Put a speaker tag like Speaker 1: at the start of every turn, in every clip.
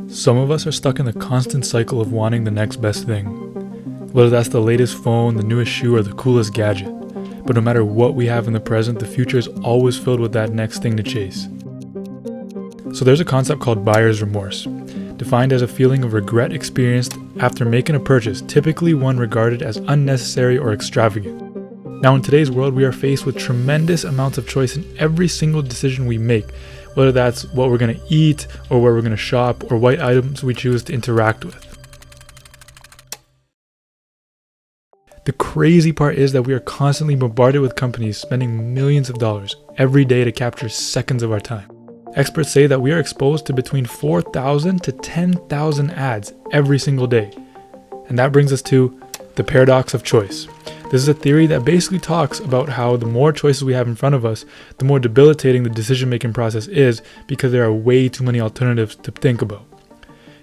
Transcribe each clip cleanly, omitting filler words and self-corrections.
Speaker 1: Some of us are stuck in the constant cycle of wanting the next best thing. Whether that's the latest phone, the newest shoe, or the coolest gadget. But no matter what we have in the present, the future is always filled with that next thing to chase. So there's a concept called buyer's remorse, defined as a feeling of regret experienced after making a purchase, typically one regarded as unnecessary or extravagant. Now in today's world, we are faced with tremendous amounts of choice in every single decision we make, whether that's what we're going to eat, or where we're going to shop, or what items we choose to interact with. The crazy part is that we are constantly bombarded with companies spending millions of dollars every day to capture seconds of our time. Experts say that we are exposed to between 4,000 to 10,000 ads every single day. And that brings us to the paradox of choice. This is a theory that basically talks about how the more choices we have in front of us, the more debilitating the decision-making process is because there are way too many alternatives to think about.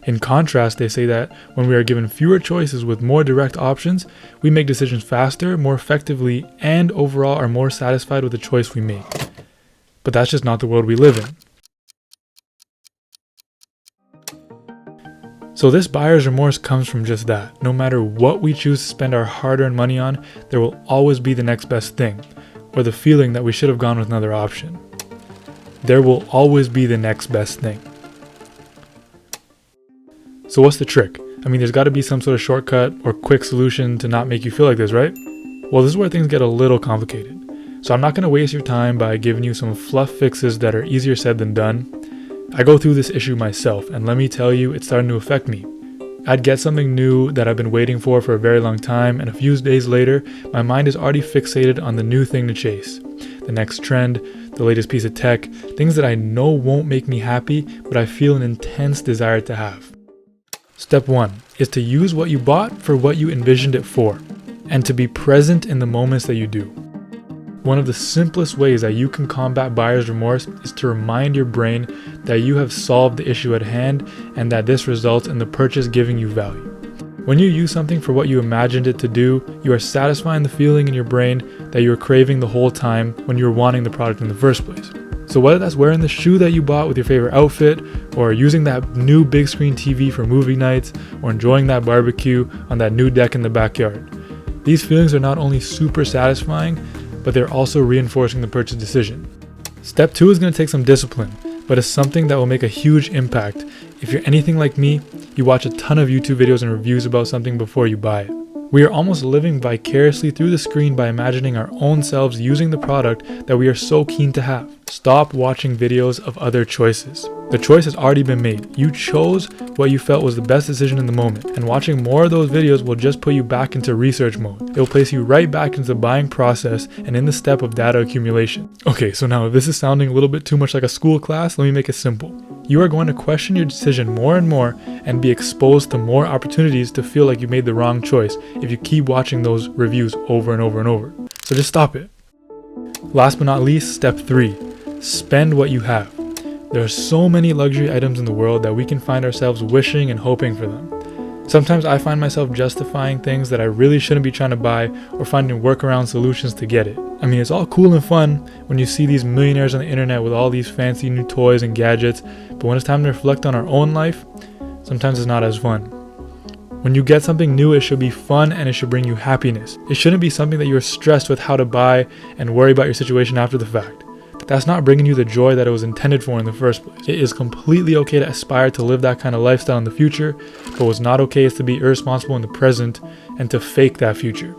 Speaker 1: In contrast, they say that when we are given fewer choices with more direct options, we make decisions faster, more effectively, and overall are more satisfied with the choice we make. But that's just not the world we live in. So this buyer's remorse comes from just that. No matter what we choose to spend our hard-earned money on, there will always be the next best thing, or the feeling that we should have gone with another option. There will always be the next best thing. So what's the trick? I mean, there's got to be some sort of shortcut or quick solution to not make you feel like this, right? Well, this is where things get a little complicated. So I'm not going to waste your time by giving you some fluff fixes that are easier said than done. I go through this issue myself, and let me tell you, it's starting to affect me. I'd get something new that I've been waiting for a very long time, and a few days later, my mind is already fixated on the new thing to chase. The next trend, the latest piece of tech, things that I know won't make me happy, but I feel an intense desire to have. Step 1 is to use what you bought for what you envisioned it for, and to be present in the moments that you do. One of the simplest ways that you can combat buyer's remorse is to remind your brain that you have solved the issue at hand and that this results in the purchase giving you value. When you use something for what you imagined it to do, you are satisfying the feeling in your brain that you were craving the whole time when you were wanting the product in the first place. So whether that's wearing the shoe that you bought with your favorite outfit, or using that new big screen TV for movie nights, or enjoying that barbecue on that new deck in the backyard, these feelings are not only super satisfying, but they're also reinforcing the purchase decision. Step 2 is going to take some discipline, but it's something that will make a huge impact. If you're anything like me, you watch a ton of YouTube videos and reviews about something before you buy it. We are almost living vicariously through the screen by imagining our own selves using the product that we are so keen to have. Stop watching videos of other choices. The choice has already been made. You chose what you felt was the best decision in the moment, and watching more of those videos will just put you back into research mode. It will place you right back into the buying process and in the step of data accumulation. Okay, so now if this is sounding a little bit too much like a school class, let me make it simple. You are going to question your decision more and more and be exposed to more opportunities to feel like you made the wrong choice if you keep watching those reviews over and over and over. So just stop it. Last but not least, step 3, spend what you have. There are so many luxury items in the world that we can find ourselves wishing and hoping for them. Sometimes I find myself justifying things that I really shouldn't be trying to buy or finding workaround solutions to get it. I mean, it's all cool and fun when you see these millionaires on the internet with all these fancy new toys and gadgets, but when it's time to reflect on our own life, sometimes it's not as fun. When you get something new, it should be fun and it should bring you happiness. It shouldn't be something that you're stressed with how to buy and worry about your situation after the fact. That's not bringing you the joy that it was intended for in the first place. It is completely okay to aspire to live that kind of lifestyle in the future, but what's not okay is to be irresponsible in the present and to fake that future.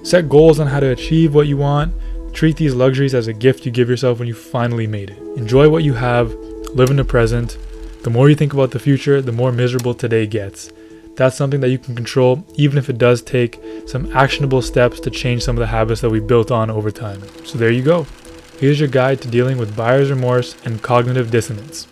Speaker 1: Set goals on how to achieve what you want. Treat these luxuries as a gift you give yourself when you finally made it. Enjoy what you have, live in the present. The more you think about the future, the more miserable today gets. That's something that you can control, even if it does take some actionable steps to change some of the habits that we built on over time. So there you go. Here's your guide to dealing with buyer's remorse and cognitive dissonance.